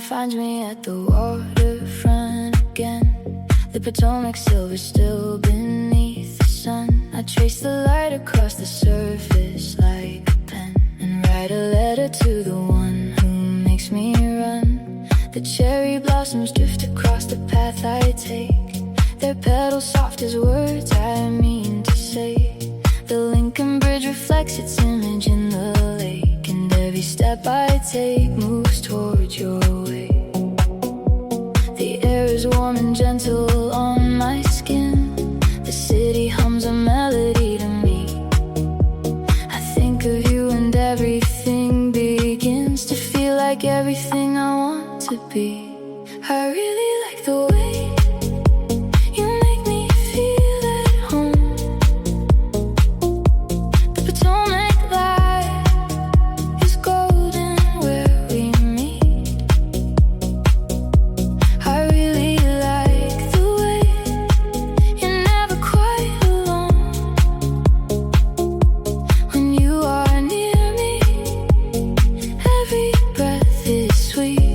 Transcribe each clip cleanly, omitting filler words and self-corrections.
finds me at the waterfront again. The Potomac silver still beneath the sun. I trace the light across the surface like a pen, and write a letter to the one who makes me run. The cherry blossoms drift across the path I take, their petals soft as words I mean to say. The Lincoln Bridge reflects its image in the lake, and every step I take moves towards your way. The air is warm and gentle on my skin. The city hums a melody to me. I think of you and everything begins to feel like everything I want to be. I really like the way you make me feel at home. The Potomac light is golden where we meet. I really like the way you're never quite alone. When you are near me, every breath is sweet.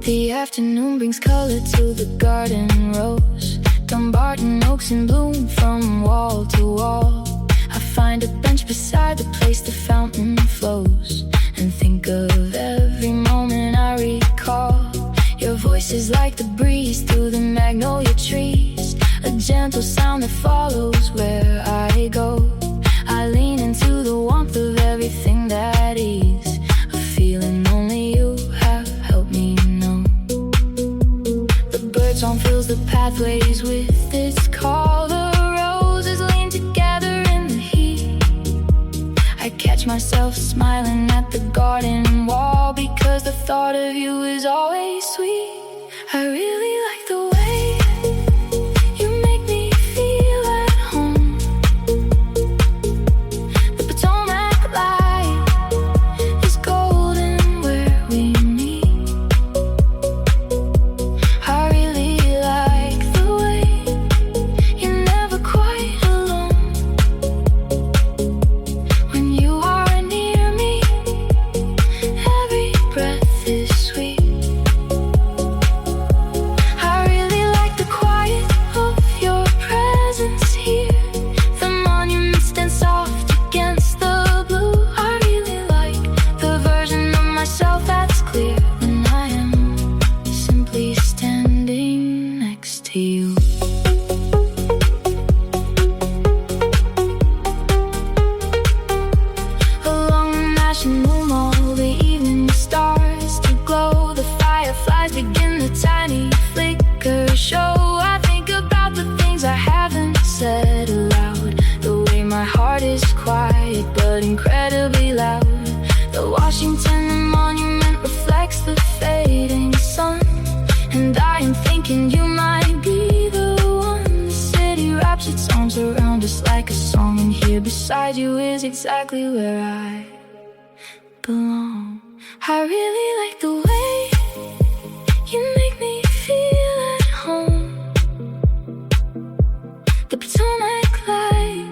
The afternoon brings color to the garden rose. Dumbarton oaks in bloom from wall to wall. I find a bench beside the place the fountain flows, and think of every moment I recall. Your voice is like the breeze through the magnolia trees, a gentle sound that follows where I go. I lean into the warmth of everything that is, a feeling only you have helped me know. The birdsong fills the pathways with its call. The roses lean together in the heat. I catch myself smiling at the garden wall, because the thought of you is always sweet. I really like the way you make me feel at home. The Potomac light is golden where we meet. I really like the way you're never quite alone. When you are near me, every breath is sweet. Incredibly loud. The Washington Monument reflects the fading sun, and I am thinking you might be the one. The city wraps its arms around us like a song, and here beside you is exactly where I belong. I really like the way you make me feel at home. The Potomac light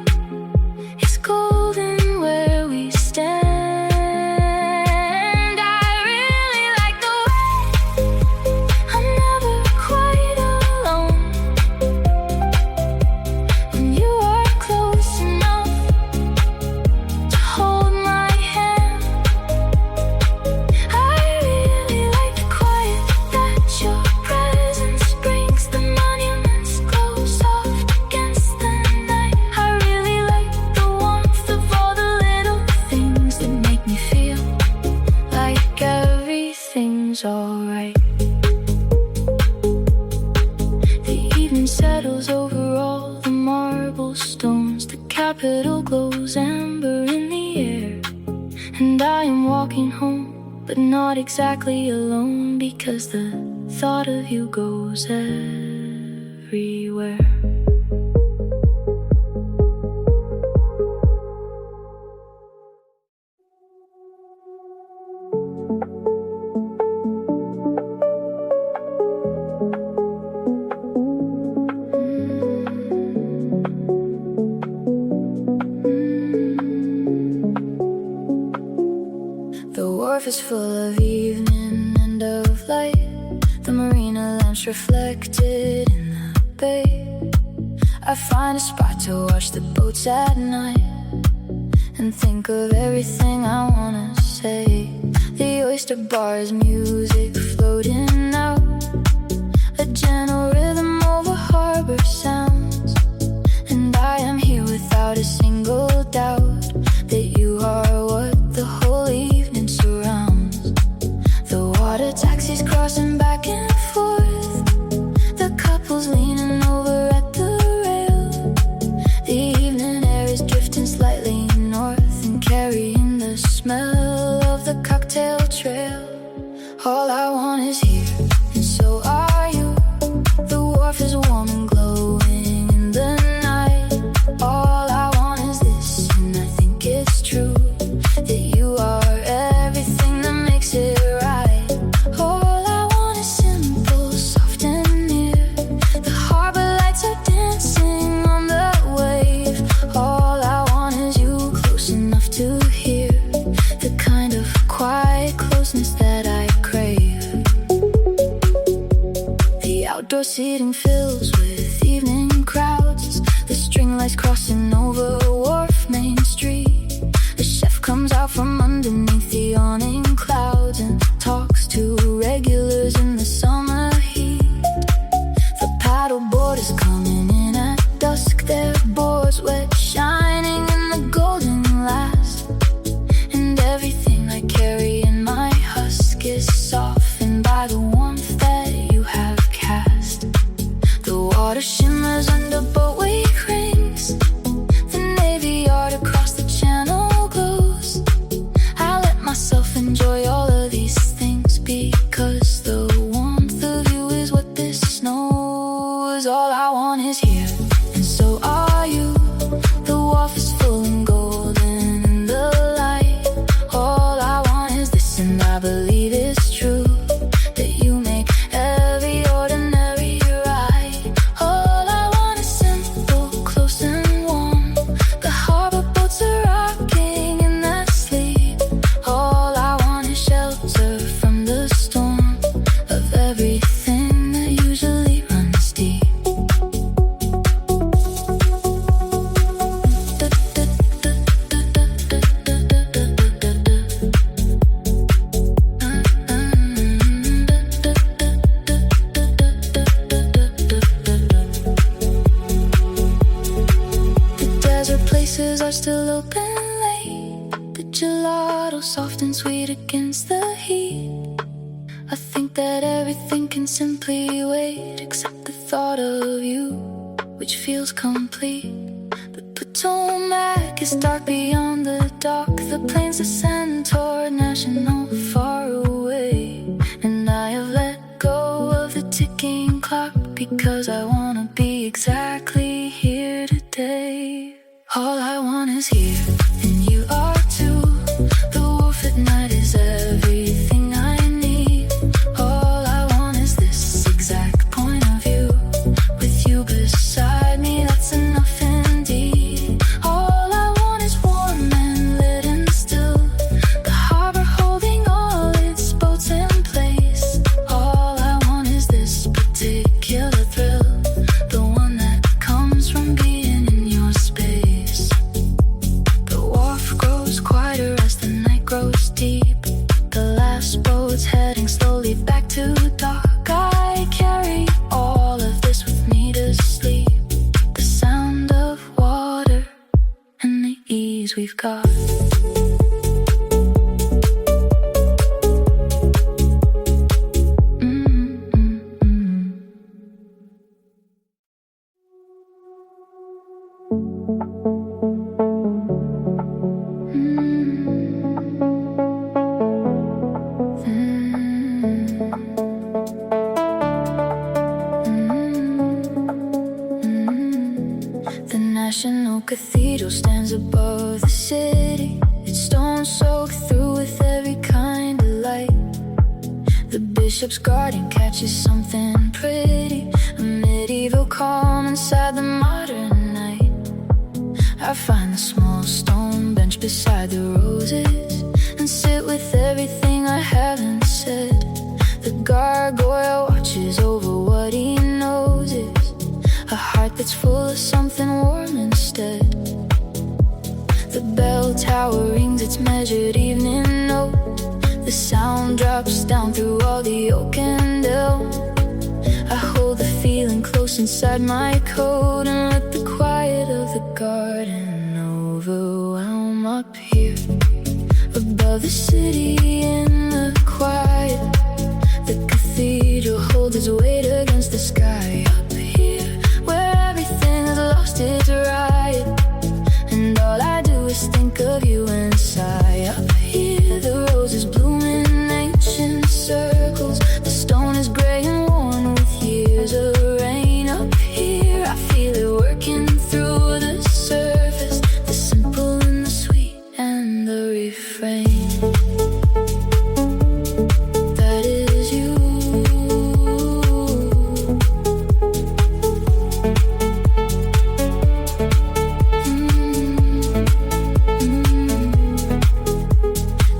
is golden where we stand. I really like the way I'm never quite alone. When you are close enough to hold my hand, I really like the quiet that your presence brings. The monuments glow soft against the night. I really like the warmth of all the little things that make me feel like everything's alright. The evening settles over all the marble stones. The Capitol glows amber in the air, and I am walking home, but not exactly alone, because the thought of you goes everywhere. wharf is full of evening and of light. The marina lamps reflected in the bay. I find a spot to watch the boats at night and think of everything I wanna say. The oyster bar's music floating out, a gentle rhythm over harbor sounds. And I am here without a single doubt that you are what the whole evening surrounds. The water taxis crossing back and forth, the couples leaning over at the rail. The evening air is drifting slightly north and carrying the smell of the cocktail trail. All I want is here, and so are you. The wharf is warm and glowing in the night. All I want is this, and I think it's true, that you are everything that makes it right. All I want is simple, soft and near. The harbor lights are dancing on the wave. All I want is you close enough to hear the kind of quiet closeness that I crave. The outdoor seating fills with evening crowds, the string lights crossing over Wharf Main Street. The chef comes out from underneath the awning clouds and talks to regulars in the summer heat. The paddle boarders coming in at dusk, their boards wet, shining in the golden last. And everything I carry in my husk is softened by the warmth that you have cast. The water shimmers under boat wake rings, the Navy Yard across the channel glows. I let myself enjoy all of these things because the warmth of you is what this knows. All I want is here, and so are you. The wharf is full and golden in the light. All I want is this, and I believe it's true, that you make every ordinary right. All I want is simple, close and warm. The harbor boats are rocking in their sleep. All I want is shelter from the storm of everything that usually runs deep. The desert places are still open late, the gelato soft and sweet against the heat. I think that everything can simply wait except the thought of you, which feels complete. The Potomac is dark beyond the dock, the plains ascend toward National far away. And I have let go of the ticking clock because I wanna be exactly here today. All I want is here, and you are too. The wharf at night is everything I need. All I want is this exact point of view, with you beside me, that's enough indeed. All I want is warm and lit and still, the harbor holding all its boats in place. All I want is this particular thrill, the one that comes from being in your space. The wharf grows quieter as the night grows deep. The last boat's heading slowly back to dock. I carry all of this with me to sleep, the sound of water and the ease we've got. The National Cathedral stands above the city, its stone soaked through with every kind of light. The bishop's garden catches something pretty, a medieval calm inside the modern night. I find the small stone bench beside the roses and sit with everything haven't said. The gargoyle watches over what he knows is a heart that's full of something warm instead. The bell tower rings its measured evening note. The sound drops down through all the oak and elm. I hold the feeling close inside my coat and let the quiet of the garden overwhelm up here. Above the city in the quiet, the cathedral holds its weight against the sky. Up here, where everything has lost its riot, and all I do is think of you and sigh. Up here, the roses bloom in ancient circles. The stone is gray and worn with years of rain. Up here, I feel it working through the surface, the simple and the sweet and the refrain. That is you.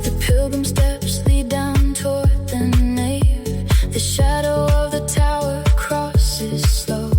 The pilgrim steps lead down toward the nave. The shadow of the tower crosses slow.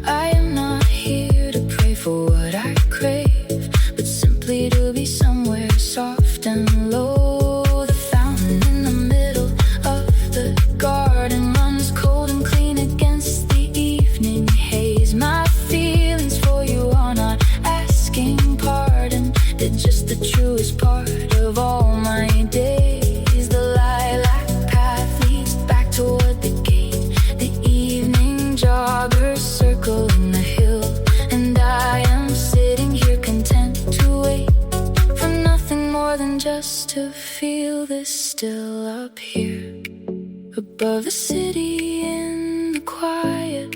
I am not here to pray for what I crave, but simply to be somewhere soft and low. The fountain in the middle of the garden runs cold and clean against the evening haze. My feelings for you are not asking pardon. They're just the truest part of all my days. The lilac path leads back toward the gate. The evening joggers circling the hill, and I am sitting here content to wait for nothing more than just to feel this still. Up here, above the city in the quiet,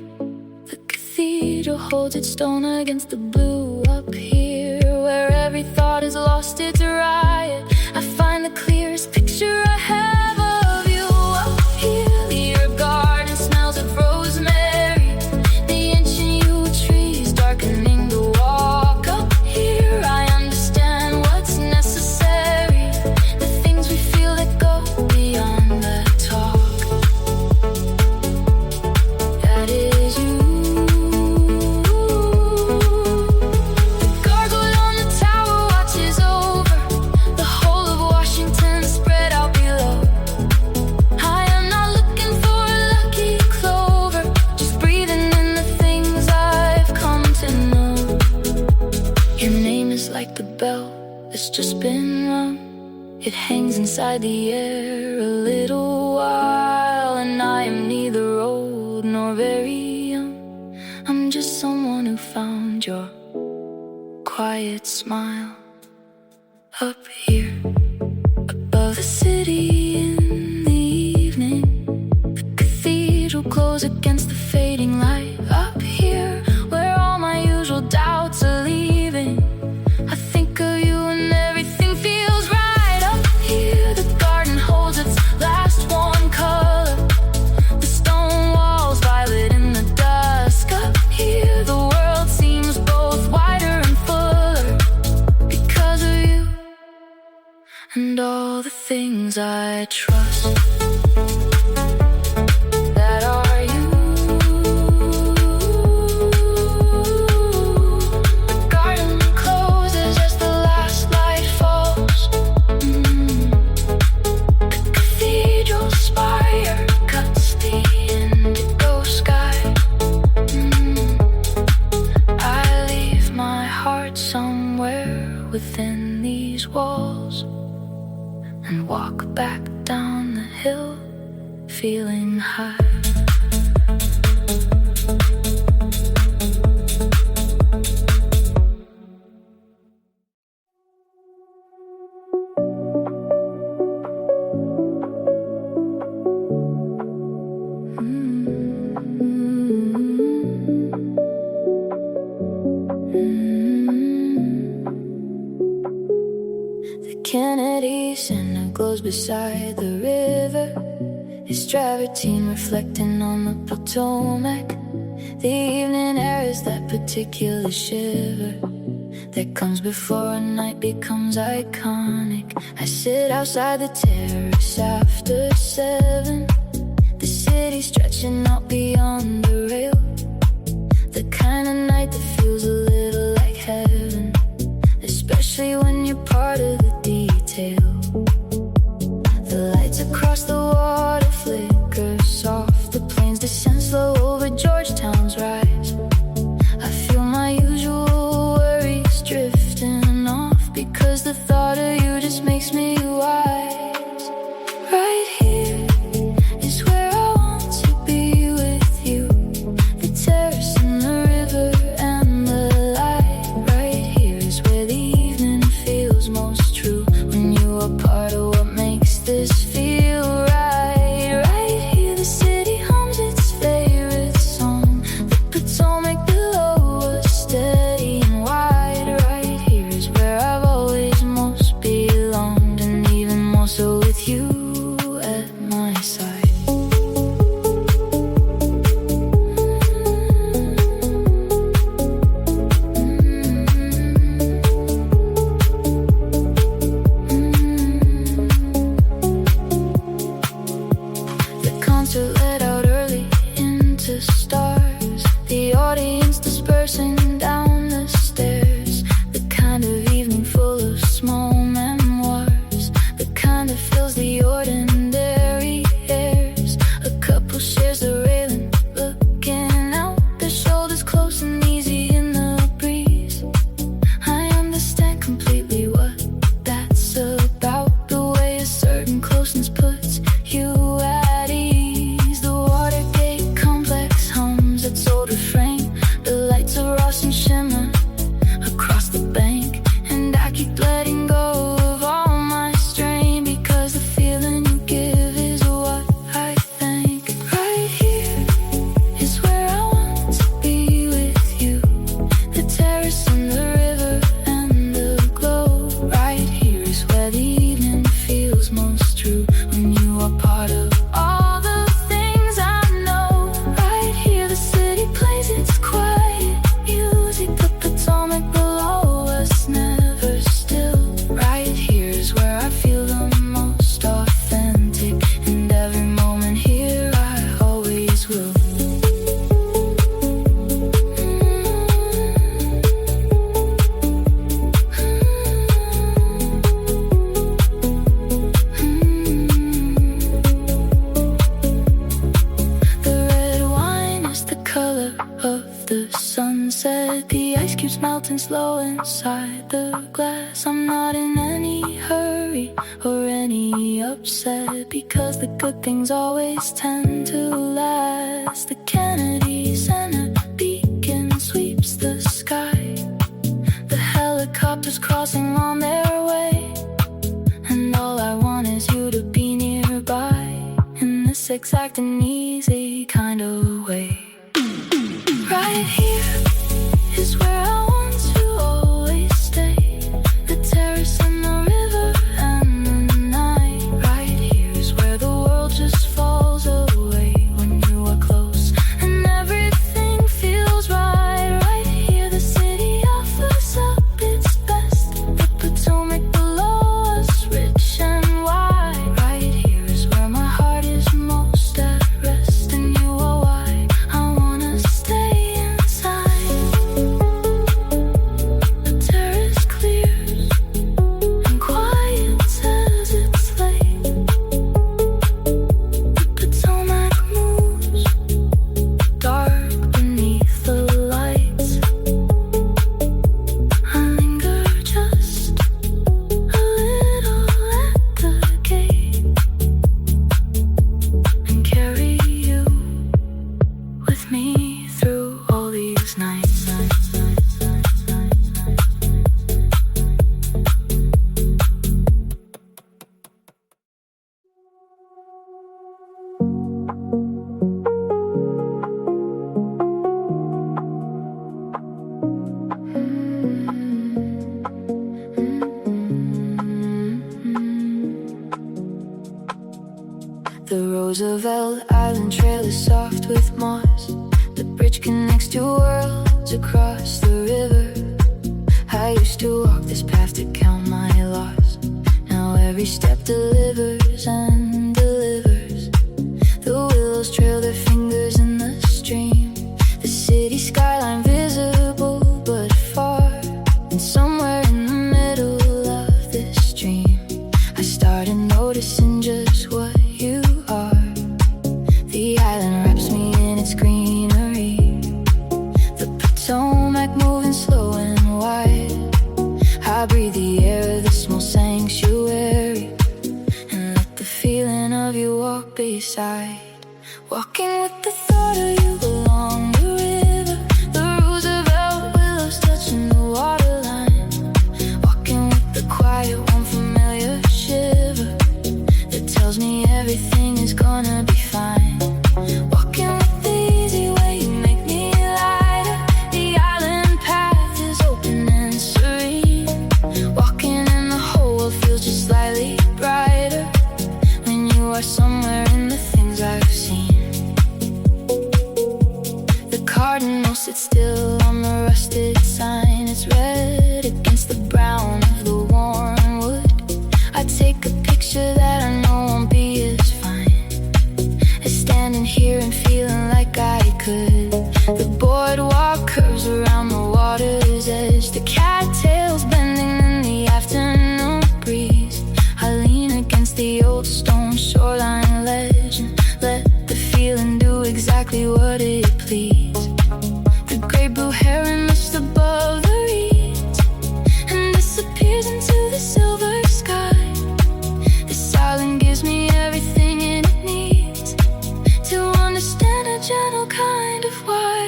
the cathedral holds its stone against the blue. Up here, where every thought has lost its riot, I find the clearest picture I have of you. Up here, your garden smells of rosemary, the ancient yew trees darkening the walk. Up here, I understand what's necessary, the things we feel that go beyond the talk. That is you. The gargoyle on the tower watches over the whole of Washington spread out below. I am not looking for a lucky clover, just breathing in the things I've come to know. Your name is like the bell that's just been rung. It hangs inside the air a little while, and I am neither old nor very young. I'm just someone who found your quiet smile. Up here, above the city in the evening, the cathedral glows against the fading light. Up here, where all my usual doubts are leaving, I think of you and everything feels right. Up here, the garden holds its last warm color. The stone walls violet in the dusk. Up here, the world seems both wider and fuller because of you and all the things I trust that are you. The garden closes as the last light falls. The cathedral spire cuts the indigo sky. I leave my heart somewhere within these walls and walk back down the hill feeling high. The Kennedy Center glows beside the river, its travertine reflecting on the Potomac. The evening air is that particular shiver. that comes before a night becomes iconic. I sit outside the terrace after 7. The city stretching out beyond the rail. The kind of night that feels a little like heaven, especially when you're part of the detail. The lights across the water flicker soft. The planes descend slow over Georgetown's rise. I feel my usual worries drifting off, because the thought of you just makes me wise. Right here is where I want to be with you. The terrace and the river and the light. Right here is where the evening feels most true, when you are part of what makes this feel right. Right here the city hums its favorite song. The Potomac below us steady and wide. Right here is where I've always most belonged, and even more so with you at my side. The concert let out early into stars. The audience dispersing down the stairs. The kind of evening full of small memoirs. The kind that fills the ordinary airs. A couple shares the railing, looking out, their shoulders close and easy in the breeze. I understand completely what that's about. The way a certain closeness puts you at ease. The Watergate complex hums its old refrain. The lights of Ross and shimmer across the bank, and I keep letting go of all my strain, because the feeling you give is what I think. Right here is where I want to be with you. The terrace and the river and the glow. Right here is where the evening feels most true, when you are part of all the things I know. Right here the city plays its quiet music. The Potomac below us never still. Right here is where I feel the most authentic, and every moment here I always will. The red wine is the color of the sunset. The ice keeps melting slow inside the glass. I'm not in any hurry or any upset, because the good things always tend to last. The Kennedy Center beacon sweeps the sky. The helicopters crossing on their way, and all I want is you to be nearby, in this exact and easy kind of way. Right here is where I want to always stay. The terrace and the river and the night. Right here is where the world just falls away, when you are close and everything feels right. Right here the city offers up its best. The Potomac below us, rich and wide. Right here is where my heart is most at rest, and you are why I wanna stay inside. The terrace clears and quiet says it's late. The Potomac moves dark beneath the lights. I linger just a little at the gate, and carry you with me through all these nights. The Roosevelt Island trail is soft with moss. The bridge connects two worlds across the river. I I used to walk this path to count my loss. Now every step delivers and delivers. The willows trail their fingers in the stream. The city skyline visible but far. And somewhere in the middle of this dream, I started noticing just what you are. The island wraps me in its greenery. The Potomac moving slow and wide. I breathe the air of this small sanctuary and let the feeling of you walk beside. Walking with the thought of you along the river. The Roosevelt willows touching the waterline. Walking with the quiet, one familiar shiver that tells me everything is gonna be fine. Walking with the easy way, you make me lighter. The island path is open and serene. Walking in the whole world feels just slightly brighter when you are somewhere in the things I've seen. The cardinal sits still on the rusted sign. It's red against the brown of the worn wood. I take a picture that I know won't be as fine as standing here and feeling like I could. The boardwalk curves around the water's edge. The cattails bending in the afternoon breeze. I lean against the old stone shoreline ledge and let the feeling do exactly what it please. The gray blue heron lifts above the reeds and disappears into the silver sky. This island gives me everything it needs to understand a gentle kind of why.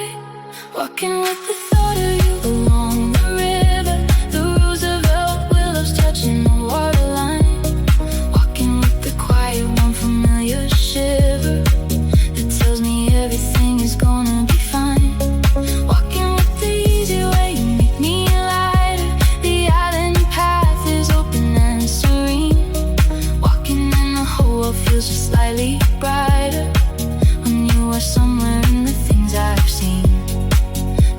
Walking with the thought of you along the river. The Roosevelt willows touching the waterline. Walking with the quiet, one familiar shiver that tells me everything is gonna be fine. Walking with the easy way, you make me lighter. The island path is open and serene. Walking in the whole world feels just slightly brighter when you are somewhere in the things I've seen.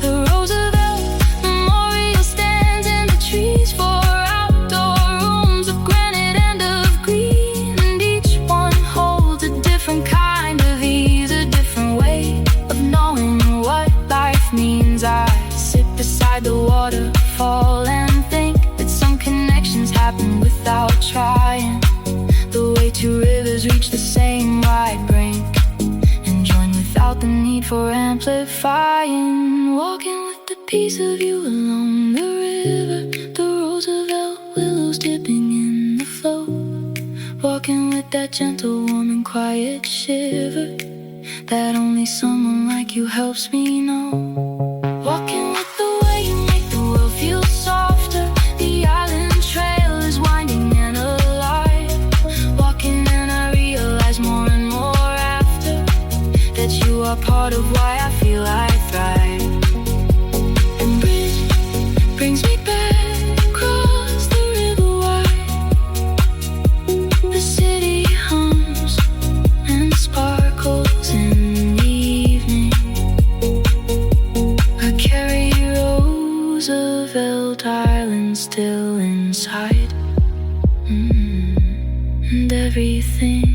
The Roosevelt Memorial stands in the trees for outdoor rooms of granite and of green, and each one holds a different kind of ease, a different way of knowing what life means. I sit beside the waterfall and think that some connections happen without trying. The way two rivers reach the same wide brink and join without the need for amplifying. Walking with the piece of you along the river. The Roosevelt willows dipping in the flow. Walking with that gentle, warm and quiet shiver that only someone like you helps me know. Walking with the way you make the world feel softer. The island trail is winding and alive. Walking and I realize more and more after that you are part of why I feel I thrive. And bridge brings me back across the river wide. The city hums and sparkles in the evening. I carry Roosevelt Island still inside. And everything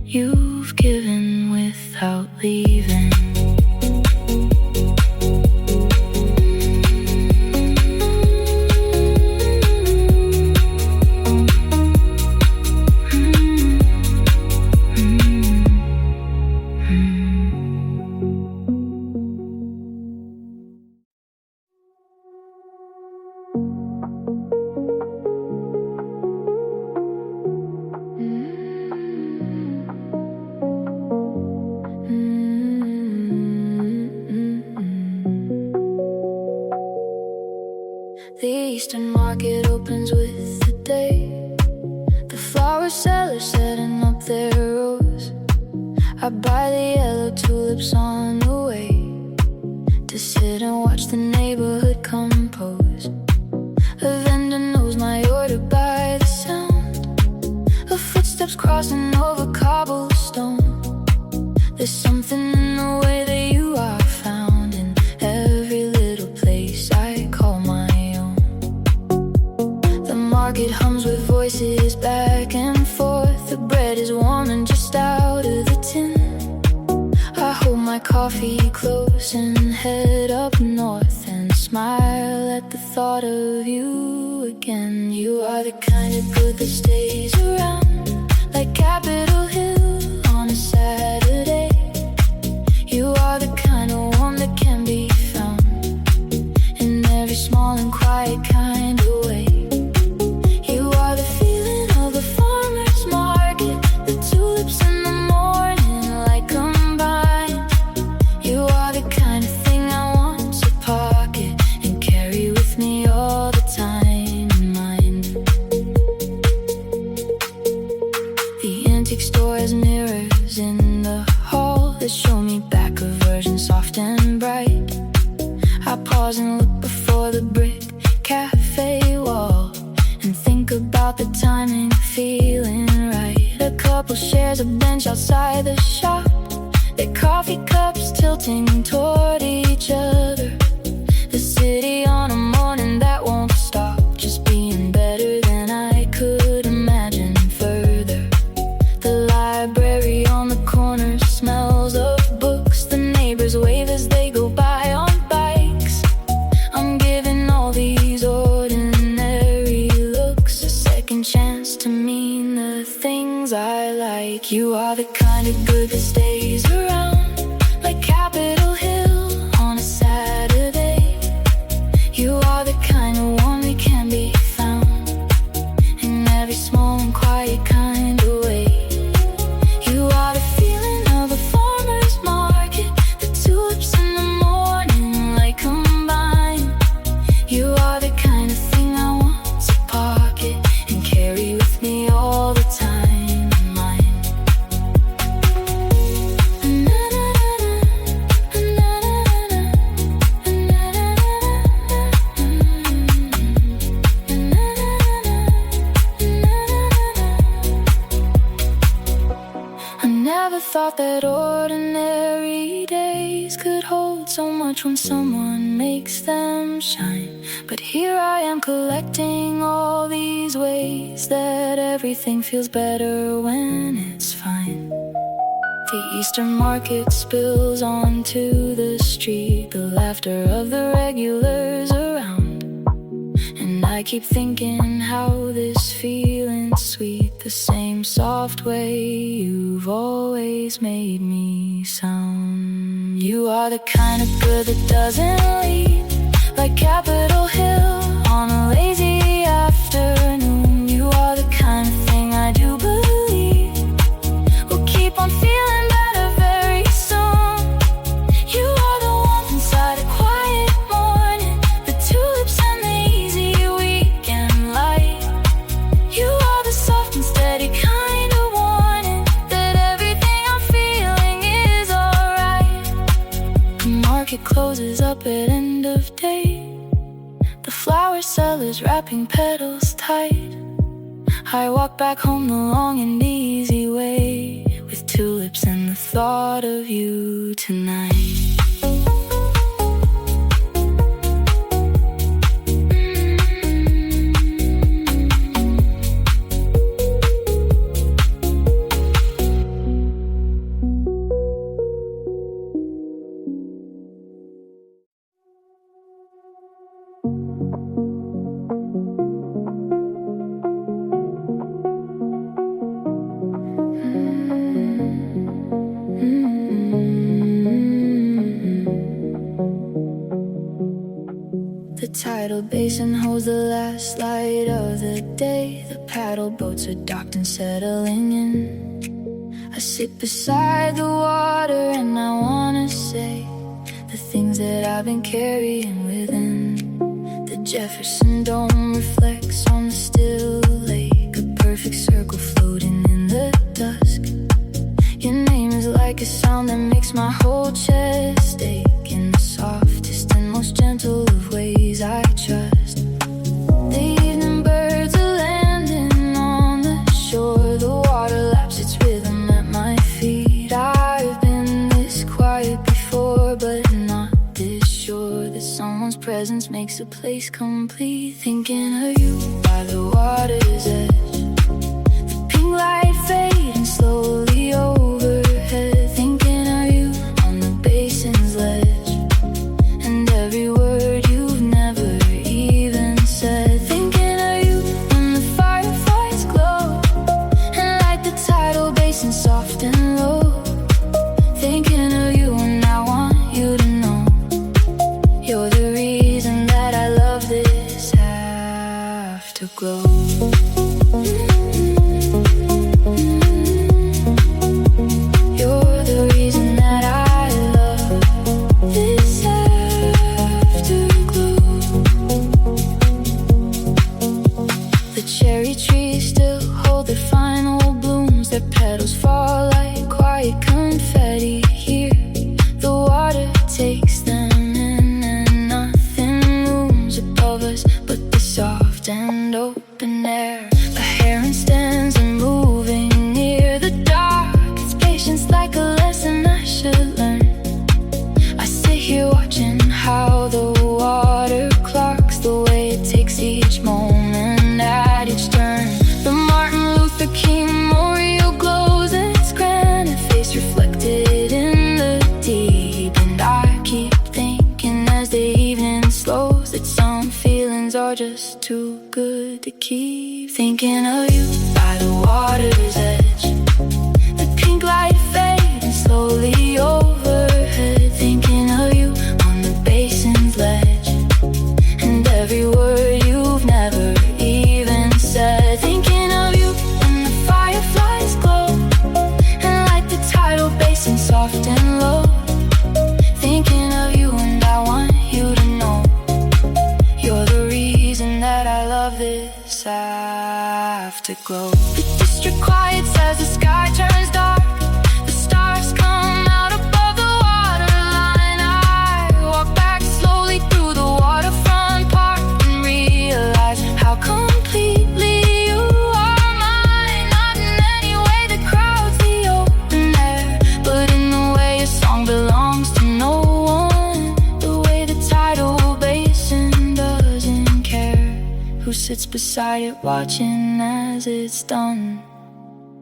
you've given without leaving. The Eastern Market opens with the day. The flower sellers setting up their rows. I buy the yellow tulips on the way to sit and watch the neighborhood compose. A vendor knows my order by the sound of footsteps crossing over cobblestone. There's something in the way that you are found in every little place I call my own. body close and head up north and smile at the thought of you again. You are the kind of good that stays around, like Capitol Hill on a Saturday. You are the kind of one that can be found in every small and quiet kind of way. You are the feeling of a farmer's market, the tulips in the morning light combined. You are the kind of thing I want to pocket and carry with me all the time in mind. The antique store has mirrors in the hall that show me back a version soft and bright. I pause and look before the brick cafe wall and think about the timing, feeling right. A couple shares a bench outside the shop, their coffee cups tilting toward each other. The city on a morning that won't stop, just being better than I could imagine further. The library on the corner smells of books, the neighbors wave as they go by on bikes. I'm giving all these ordinary looks a second chance to mean the things I like. You are the kind of good that stays around, like Capitol Hill on a Saturday. You are the kind of one that can be found in every small and quiet kind of way. You are the feeling of a farmer's market, the tulips in the morning light combined. You are the kind of thing I want to pocket and carry with me all the time in mind. I never thought that ordinary days could hold so much when someone makes them shine. But here I am collecting all these ways that everything feels better when it's fine. The Eastern market spills onto the street, the laughter of the regulars around. And I keep thinking how this feeling's sweet, the same soft way you've always made me sound. You are the kind of good that doesn't leave, like Capitol Hill on a lazy afternoon. You are the kind of thing I do believe will keep on feeling better very soon. You are the warmth inside a quiet morning, the tulips and the easy weekend light. You are the soft and steady kind of warning that everything I'm feeling is alright. The market closes up at end of day, the flower sellers wrapping petals tight. I walk back home the long and easy way, with tulips and the thought of you tonight. The tidal basin holds the last light of the day. The paddle boats are docked and settling in. I sit beside the water and I wanna say the things that I've been carrying within. The Jefferson Dome reflects on the still lake, a perfect circle floating in the dusk. Your name is like a sound that makes my whole chest ache, in the softest and most gentle of ways I trust. The evening birds are landing on the shore, the water laps its rhythm at my feet. I've been this quiet before, but not this sure that someone's presence makes a place complete. Thinking of you by the water's edge, the pink light fading slowly overhead. Thinking of you on the basin's ledge, here watching how the water clocks the way it takes each moment at each turn. The Martin Luther King memorial glows its granite face reflected in the deep. And I keep thinking as the evening slows that some feelings are just too good to keep. Thinking of you by the water's edge, the pink light fading slowly overhead. Thinking of you on the basin's ledge, and every word you've never even said. Thinking of you when the fireflies glow and light the tidal basin soft and low. Thinking of you and I want you to know you're the reason that I love this afterglow. The district quiets as the sky turns dark. The stars come out above the waterline. I walk back slowly through the waterfront park and realize how completely you are mine. Not in any way that crowds the open air, but in the way a song belongs to no one. The way the tidal basin doesn't care who sits beside it watching as it's done.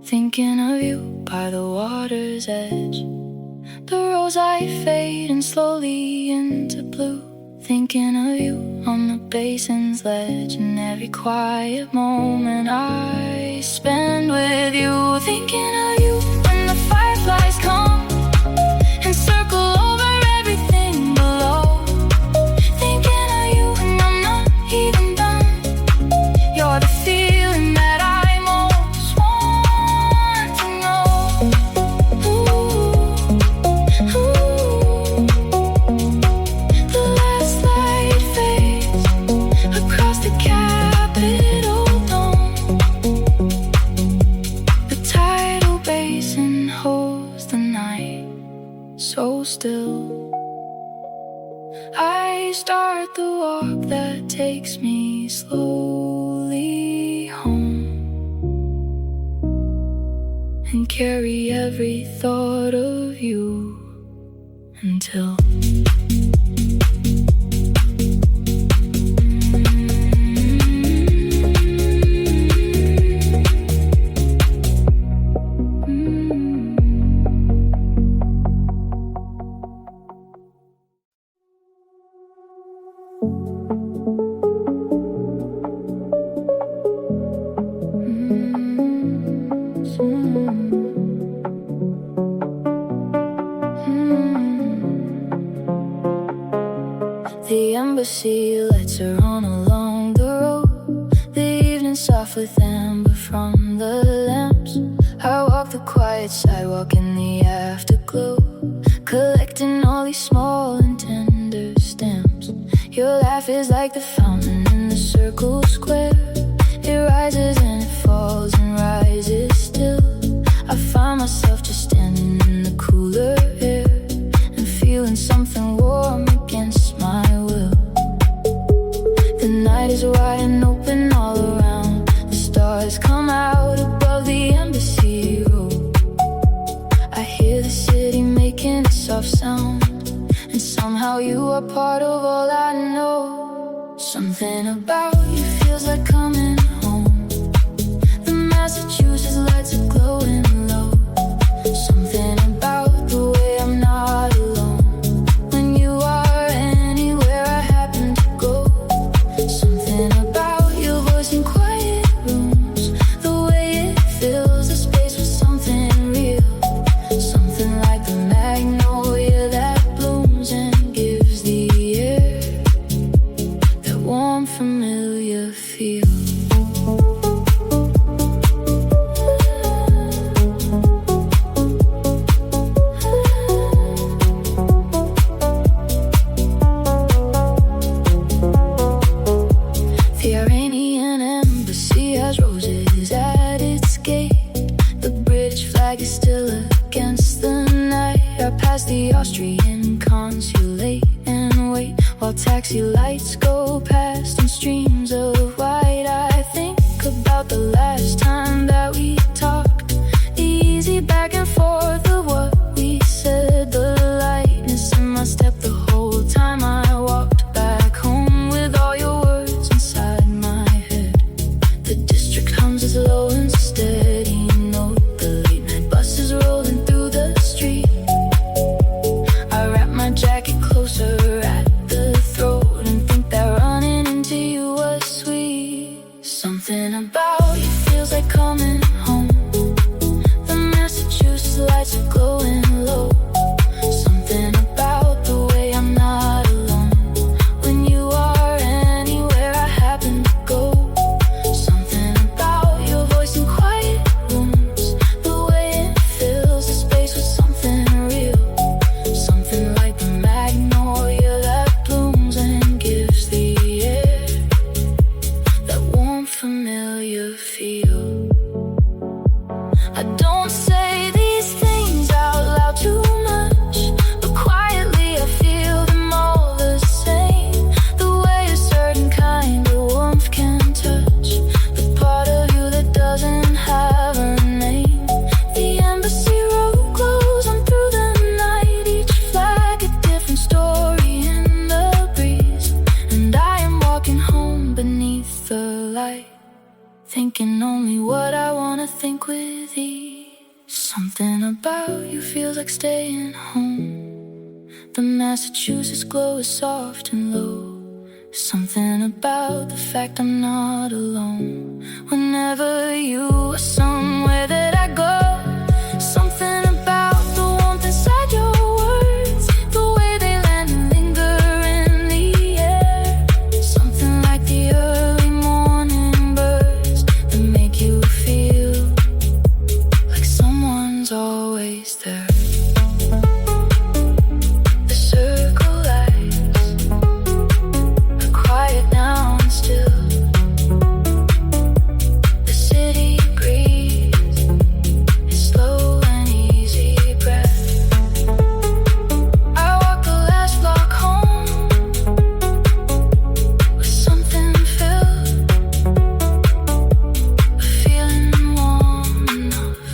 Thinking of you by the water's edge, the rosite fading slowly into blue. Thinking of you on the basin's ledge, and every quiet moment I spend with you. Thinking of you when the fireflies come and circle over everything below. Thinking of you when I'm not even done. You're the feeling that I most want to know. Ooh, ooh. The last light fades across the Capitol dome. The tidal basin holds the night so still. I start the walk that takes me slowly home, and carry every thought of you until the embassy lights are on along the road. The evening soft with amber from the lamps. I walk the quiet sidewalk in the afterglow, collecting all these small and tender stamps. Your laugh is like the fountain in the circle square. It rises and it falls and rises still. I find myself just standing in the cooler air and feeling something warm against my will. The night is wide and open all around. The stars come out above the embassy road. I hear the city making a soft sound, and somehow you are part of all I know. Something about you feels like coming home. The Massachusetts lights are glowing low. Something about the way I'm not alone when you are anywhere I happen to go. Something about your voice in quiet rooms, the way it fills the space with something real. Something like the magnolia that blooms and gives the air that warm, familiar feel. The Iranian embassy has roses at its gate. The British flag is still against the night. I pass the Austrian consulate and wait while taxi lights go past in streams of white. I think about the last time that we talked, the easy back and forth of what we said, the lightness in my step, the whole think with ease. Something about you feels like staying home. The Massachusetts glow is soft and low. Something about the fact I'm not alone. Whenever you are somewhere that I go. Something about the warmth inside your words, the way they land and linger in the air. Something like the early morning birds that make you feel like someone's always there. The circle lights are quiet now and still. The city breeze is slow and easy breath. I walk the last block home with something filled, but feeling warm enough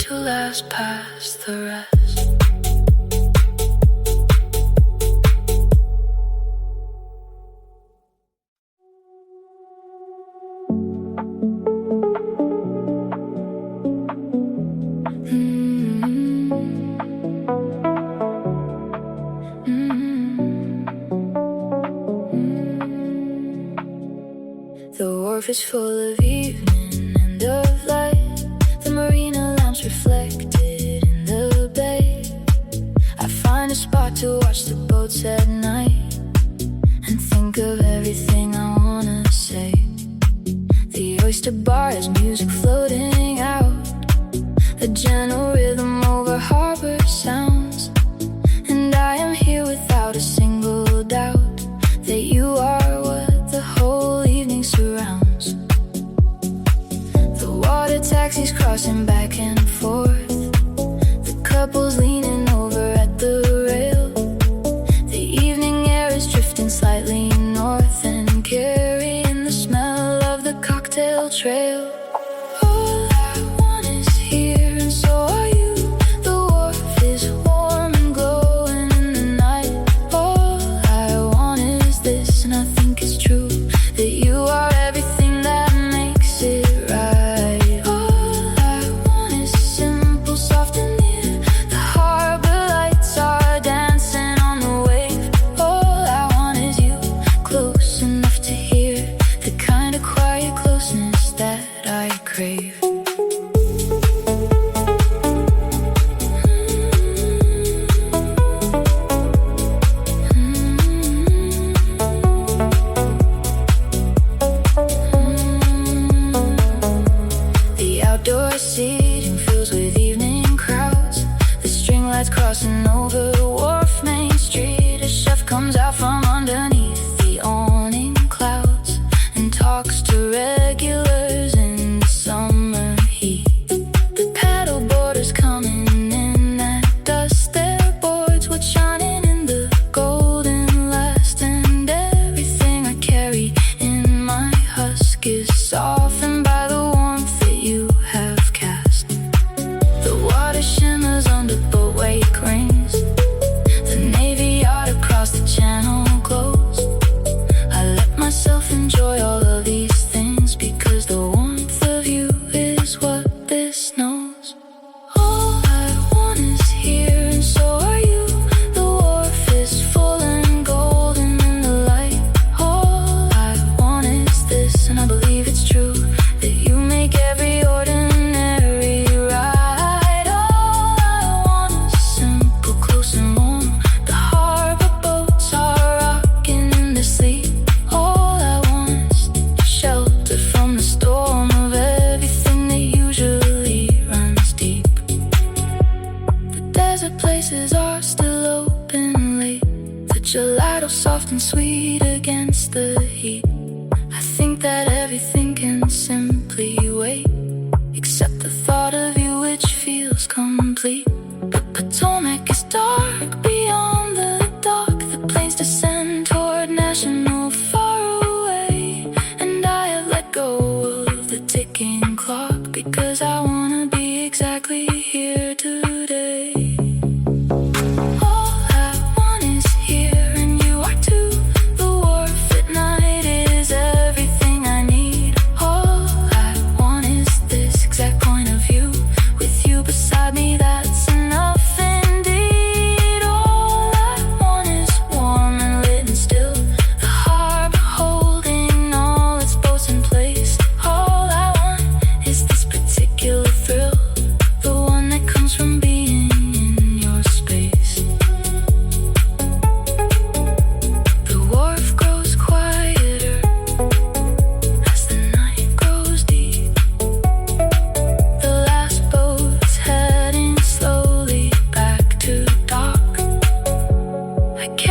to last past the rest. The wharf is full of evening and of light. The marina lamps reflected in the bay. I find a spot to watch the boats at night and think of everything I wanna say. The oyster bar has music floating out, a gentle rhythm over harbor sounds. And I am here without a single doubt that you are what the whole evening surrounds. The water taxis crossing back and forth, the couples leaning over at the rail. The evening air is drifting slightly north and carrying the smell of the cocktail trail. All I want is here and so are you. The wharf is warm and glowing in the night. All I want is this, and I think it's true, that you are everything that makes it right. All I want is simple, soft and near. The harbor lights are dancing on the wave. All I want is you, close enough to hear the kind of quiet closeness that I crave. The outdoor seating fills with evening crowds. The string lights crossing over the wharf, Main Street. A chef comes out from underneath the awning clouds and talks to regulars in the summer heat. The paddle boarders coming in at dusk, their boards would shining in the golden last. And everything I carry in my husk is softened by the warmth that you have cast. The water shimmers under boatway cranes. The Navy yacht across the channel glows. I let myself enjoy all of these things because the warmth of you is what this knows. All I want is here and so are you. The wharf is full and golden in the light. All I want is this, and I believe it's true, that you make every ordinary right. All I want is simple, close and warm. The harbor boats are rocking in their sleep. All I want is shelter from the storm of everything that usually runs deep. The desert places are still open late. The gelato soft and sweet against the heat. I think that everything can simply wait, except the thought of you, which feels complete. But Potomac is dark beyond the dock. The planes descend toward National far away, and I have let go of the ticking clock because I wanna be exactly here today. All I want is here and you are too. The wharf at night is everything I need. All I want is this exact point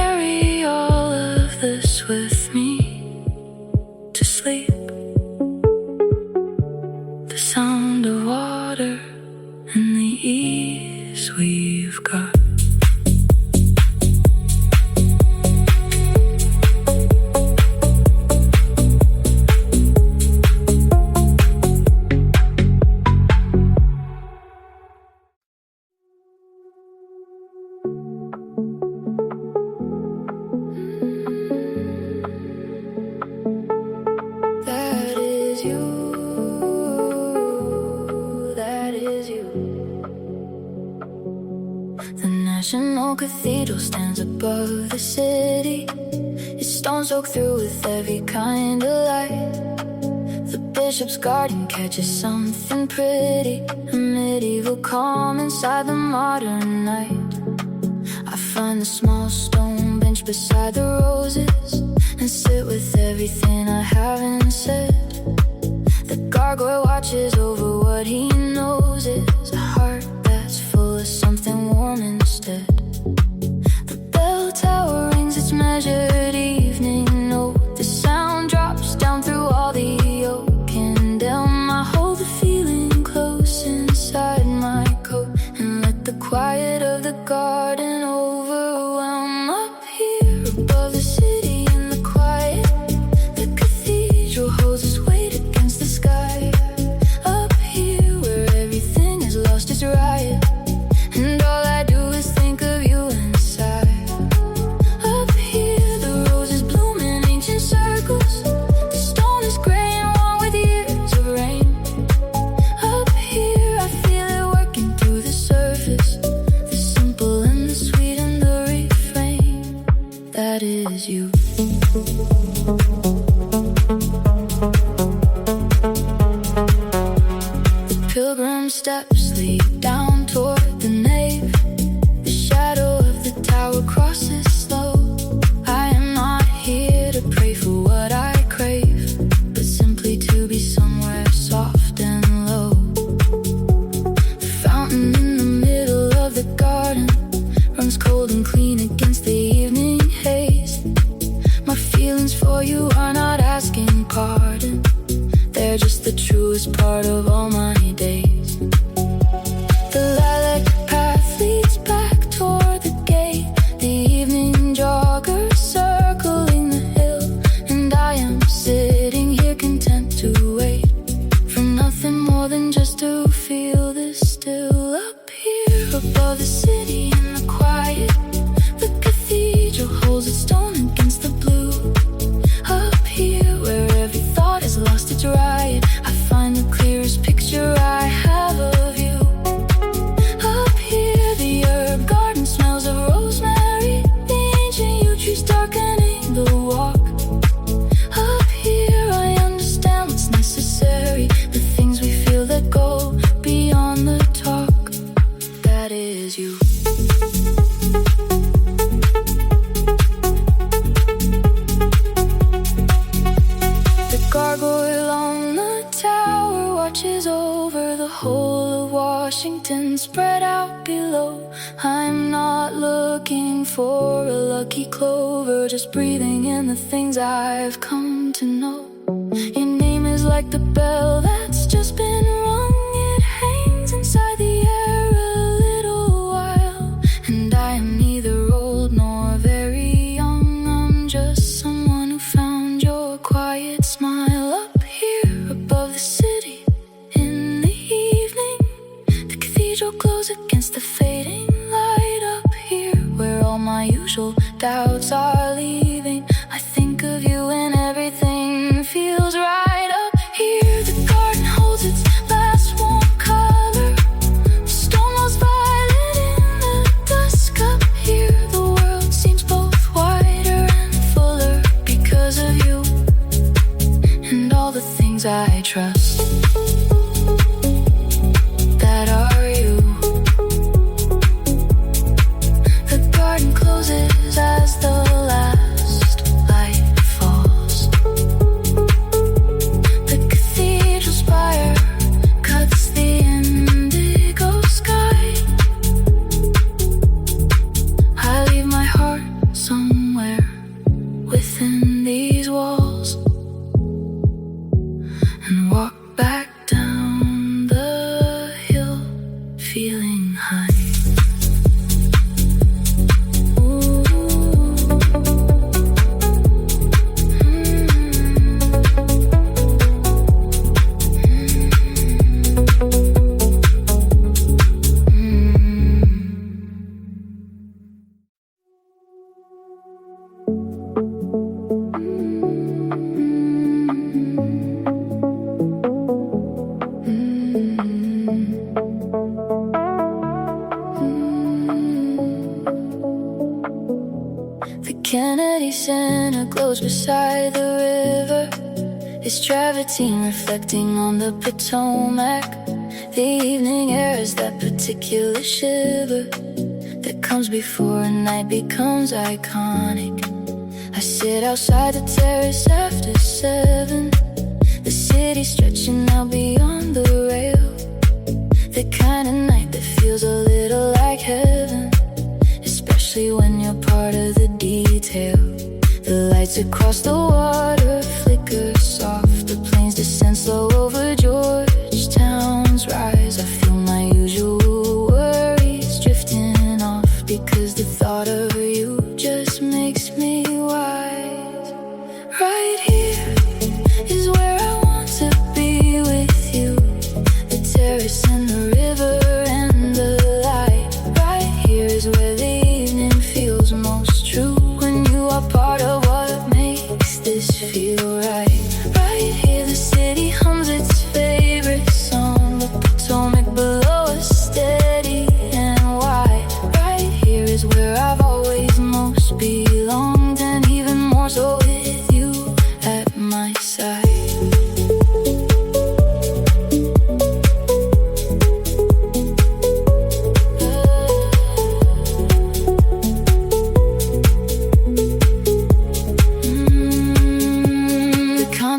carry all of this with me to sleep. The sound of water and the ease we've got. National Cathedral stands above the city. Its stone soaked through with every kind of light. The bishop's garden catches something pretty, a medieval calm inside the modern night. I find the small stone bench beside the roses and sit with everything I haven't said. The gargoyle watches over what he knows is a heart that's full of something warm instead. The bell tower rings its measured evening note. The sound drops down through all the oak and elm. I hold the feeling close inside my coat and let the quiet of the garden overwhelm. Up here above the city in the quiet, the cathedral holds its weight against the sky. Up here where everything has lost its riot, and all I do is think of you inside. Up here the roses bloom in ancient circles. The stone is grey and worn with years of rain. Up here I feel it working through the surface, the simple and the sweet and the refrain. That is you. The pilgrim steps lead down toward the nave. The shadow of the tower crosses slow. I am not here to pray for what I crave, but simply to be somewhere soft and low. The fountain in the middle of the garden runs cold and clean against the evening haze. My feelings for you are not asking pardon, they're just the truest part of all my days. The lilac path leads back toward the gate. The evening jogger circling the hill, and I am sitting here content to wait for nothing more than just to feel this still. Up here above the city in the quiet, the cathedral holds its stone against the blue. Up here where every thought has lost its riot, I find the clearest picture I have of you. Up here the herb garden smells of rosemary, the ancient yew trees darkening the walk. Up here I understand what's necessary, the things we feel that go beyond the talk. That is you. The gargoyle on the tower watches over the whole of Washington spread out below. I'm not looking for a lucky clover, just breathing in the things I've come to know. Your name is like the bell that's just been rung. It hangs inside the air a little while, and I am neither old nor very young. I'm just someone who found your quiet smile. Up here above the city in the evening, the cathedral glows against the fading light. Up here where all my usual doubts are leaving, I think of you and everything feels right. Up here the garden The Kennedy Center glows beside the river, its travertine reflecting on the Potomac. The evening air is that particular shiver that comes before a night becomes iconic. I sit outside the terrace after 7, the city stretching out beyond the rail. The kind of night that feels a little like heaven, especially when you're part of the detail. The lights across the water flicker soft, the planes descend slow over Georgetown's rise. I feel my usual worries drifting off, because the thought of you just makes me wise. Right here is where I want to be with you, the terrace and the river and the light. Right here is where the evening feels most true, when you are part of what makes this feel right. Right here the city hums its favorite song, the Potomac below us steady and wide. Right here is where I've always most belonged, and even more so with you at my side.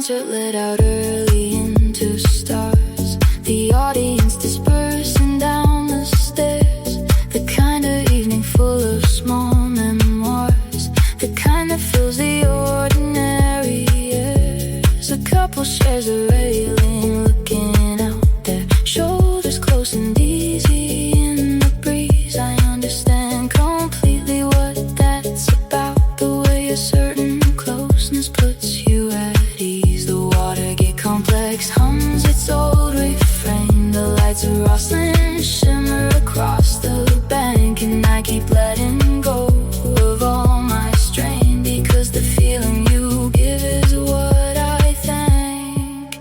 Let out early into stars, the audience dispersing down the stairs. The kind of evening full of small memoirs, the kind that fills the ordinary years. A couple shares a railing, looking out, their shoulders close and easy in the breeze. I understand completely what that's about, the way a certain closeness puts you at ease. The Watergate complex hums its old refrain, the lights are rustling, shimmer across the bank, and I keep letting go of all my strain, because the feeling you give is what I thank.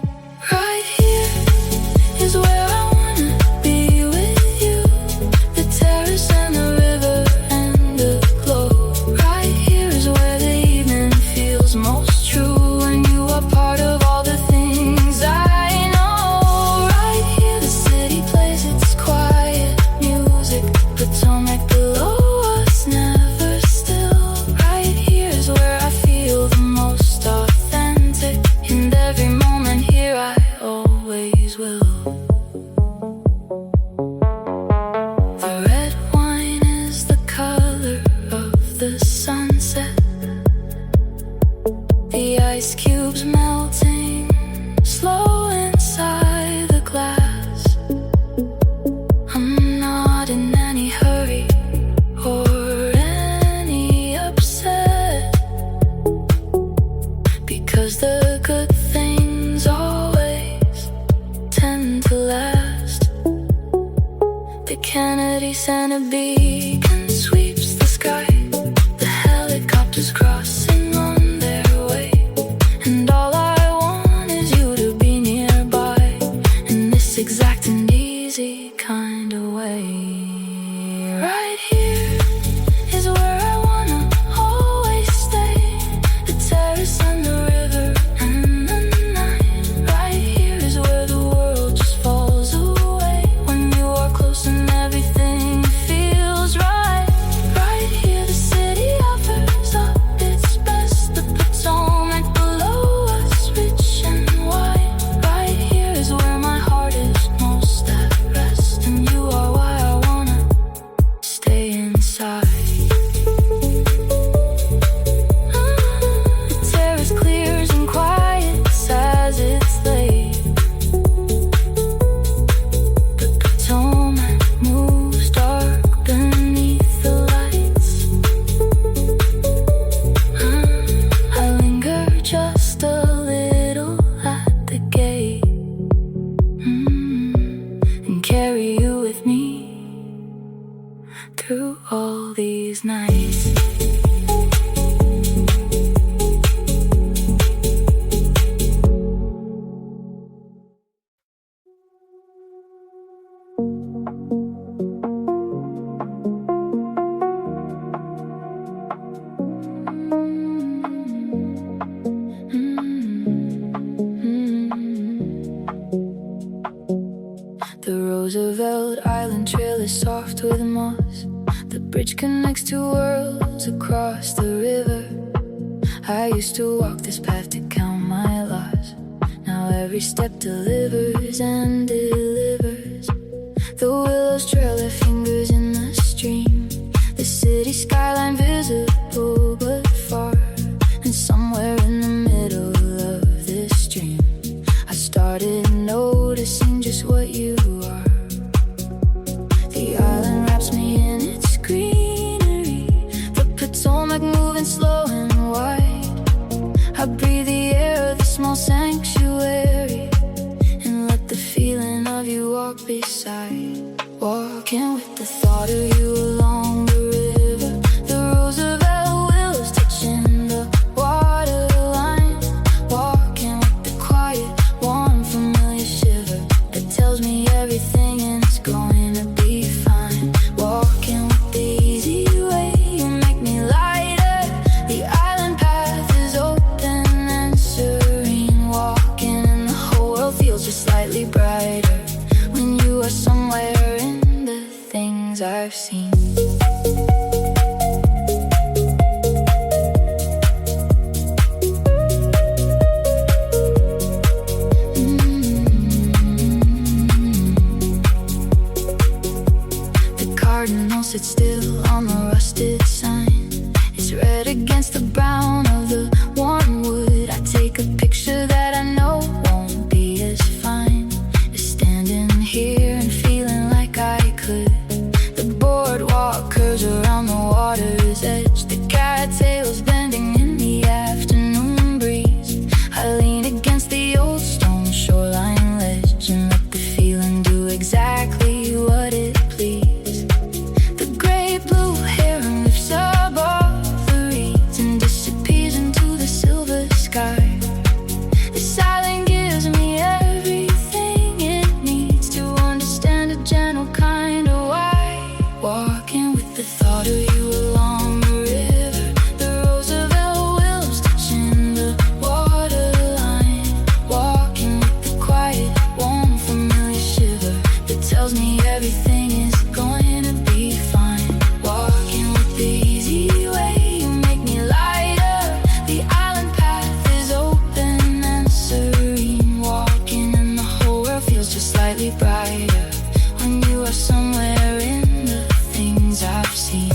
Right here is where I wanna be with you, the terrace and the river and the glow. Right here is where the evening feels most true, when you are part of all the things I know. Right here the city plays its quiet music, Potomac below us never still. Right here is where I feel the most authentic, and every moment here I always will. The red wine is the color of the sunset, the ice cubes melting slow inside the glass. I'm not in any hurry or any upset, because the good things always tend to last. The Kennedy Center beacon sweeps the sky, the helicopters crossing on their way, and all I want is you to be nearby, in this exact and easy kind of way. Right here is where I wanna always stay, the terrace and the river and the night. Right here is where the world just falls away, when you are close and everything feels right. soft with moss. The bridge connects two worlds across the river. I used to walk this path to count my loss. Now every step delivers and delivers. The willows trail their fingers in the stream. The city skyline visible but far. And somewhere in the middle of this dream, I started noticing just what you are. The island wraps me in its greenery. The Potomac moving slow and wide. I breathe the air of the small sanctuary and let the feeling of you walk beside. Walking with the thought of you along the river. The Roosevelt willows touching the waterline. Walking with the quiet, warm, familiar shiver that tells me everything is going to be fine. Walking with the easy way, you make me lighter. The island path is open and serene. Walking and the whole world feels just slightly brighter when you are somewhere in the things I've seen. The cardinal sits still on the rusted sign. It's red against the brown of the worn wood. I take a picture that I know won't be as fine as standing here and feeling like I could. The boardwalk curves around the water's edge. The cattails bending in the afternoon breeze. I lean against the old stone shoreline ledge and let the feeling do exactly what it please. The gray blue heron lifts above the reeds and disappears into the silver sky. The silence gives me everything it needs to understand a gentle kind of why. Walking with the thought of you along the river. The Roosevelt willows touching the waterline. Walking with the quiet, warm, familiar shiver that tells me everything is going to be fine. Walking with the easy way, you make me lighter. The island path is open and serene. Walking and the whole world feels just slightly brighter when you are somewhere in the things I've seen.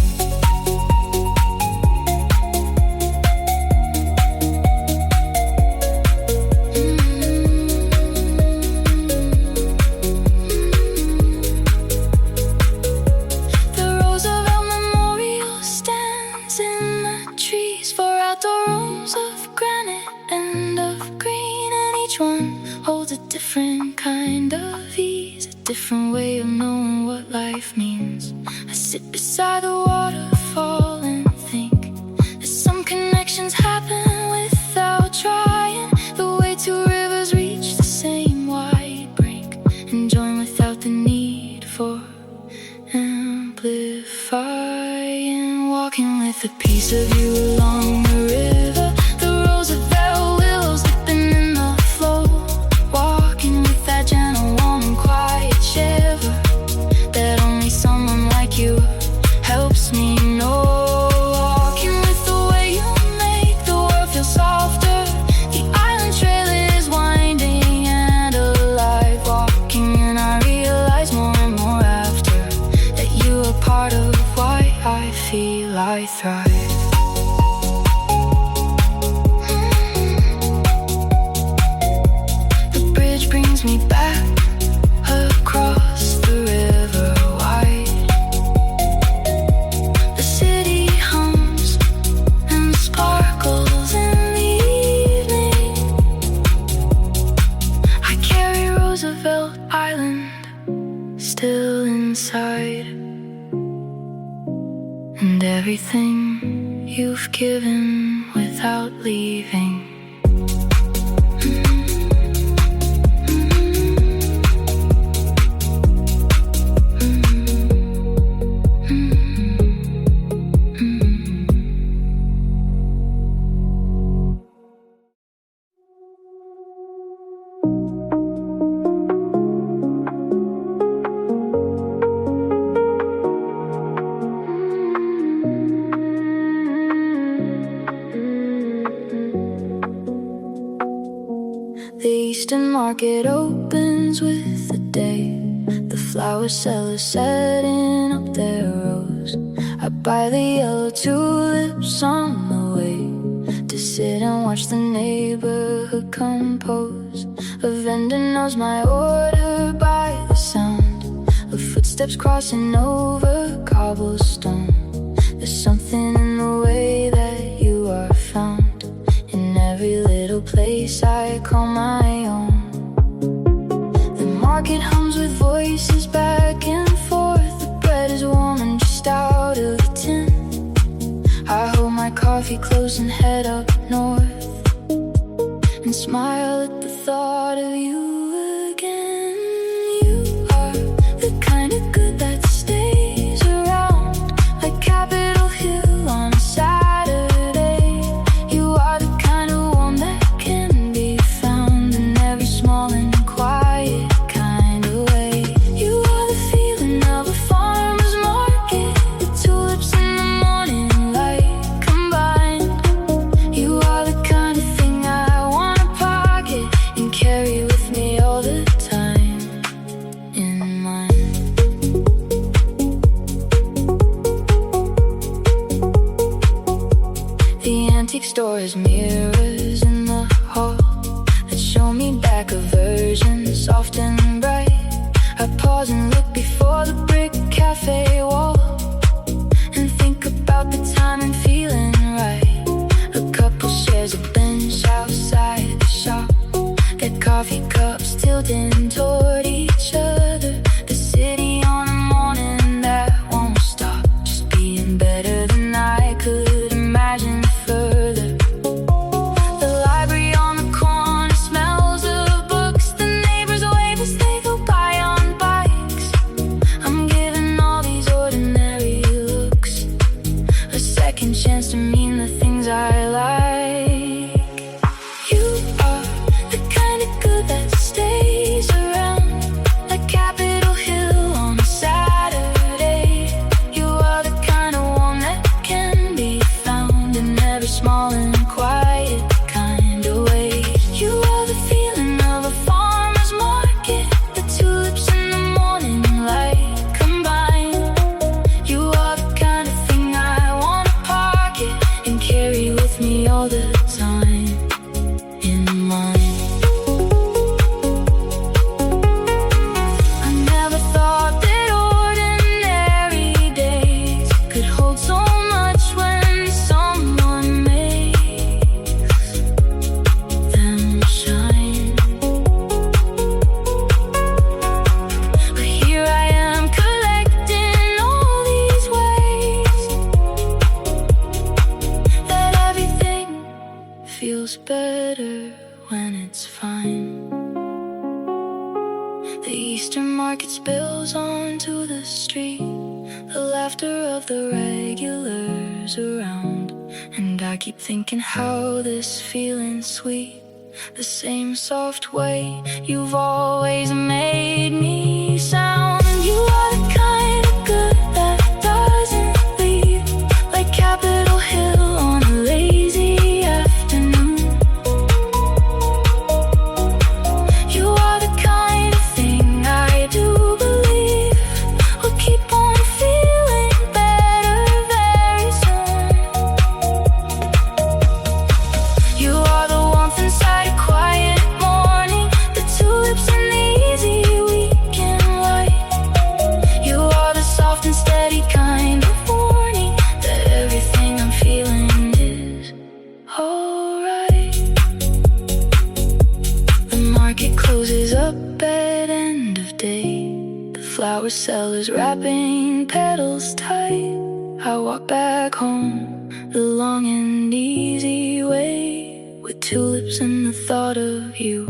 The Roosevelt Memorial stands in the trees. 4 outdoor rooms of granite and of green, and each one holds a different kind of ease, a different way of knowing what life means. I sit beside the waterfall and think that some connections happen without trying. The way two rivers reach the same wide brink and join without the need for amplifying. Walking with a piece of you along the river. The Roosevelt willows dipping in the flow. Walking with that gentle, warm and quiet shiver that only someone like you helps me know. Walking with the way you make the world feel softer. The island trail is winding and alive. Walking and I realize more and more after that you are part of why I feel I thrive. The bridge brings me back across the river wide. The city hums and sparkles in the evening. I carry Roosevelt Island still inside, and everything you've given without leaving. The Eastern Market opens with the day. The flower sellers setting up their rows. I buy the yellow tulips on the way to sit and watch the neighborhood compose. A vendor knows my order by the sound of footsteps crossing over cobblestone. There's something in the way that you are found, in every little place I call my own. The market hums with voices back and forth. The bread is warm and just out of the tin. I hold my coffee close and head up north, and smile at the thought of you again. You are the kind of good that stays around, like Capitol Hill on a Saturday. You are the kind of one that can be found in every small and quiet kind of way. You are the feeling of a farmer's market, the tulips in the morning light combined. You are the kind of thing I wanna pocket and carry with me all the time in mind. The antique store has mirrors in the hall that show me back a version soft and bright. I pause and look before the brick cafe wall and think about the time and feeling right. A couple shares a bench outside the shop, their coffee cups tilting toward each other. The city on a morning that won't stop, just being better than I could imagine further. The library on the corner smells of books. The neighbors wave as they go by on bikes. I'm giving all these ordinary looks a second chance to mean the things I like. You are the kind of good that stays around, like Capitol Hill on a Saturday. You are the kind of one that can be found in every small and quiet kind of way. You are the feeling of a farmer's market, the tulips in the morning light combined. You are the kind of thing I wanna pocket and carry with me all the time in mind. I never thought that ordinary days could hold so much when someone makes them shine. But here I am collecting all these ways that everything feels better when it's fine. The Eastern Market spills onto the street, the laughter of the regulars around. And I keep thinking how this feeling's sweet, the same soft way you've always made me sound. You are the kind of good that doesn't leave, like Capitol Hill on a lazy afternoon. You are the kind of thing I do believe will keep on feeling better very soon. You are the warmth inside a quiet morning, the tulips in the easy weekend light. You are the soft and steady kind of warning that everything I'm feeling is alright. The market closes up at end of day. The flower sellers wrapping petals tight. I walk back home the long and easy way, with tulips and the thought of you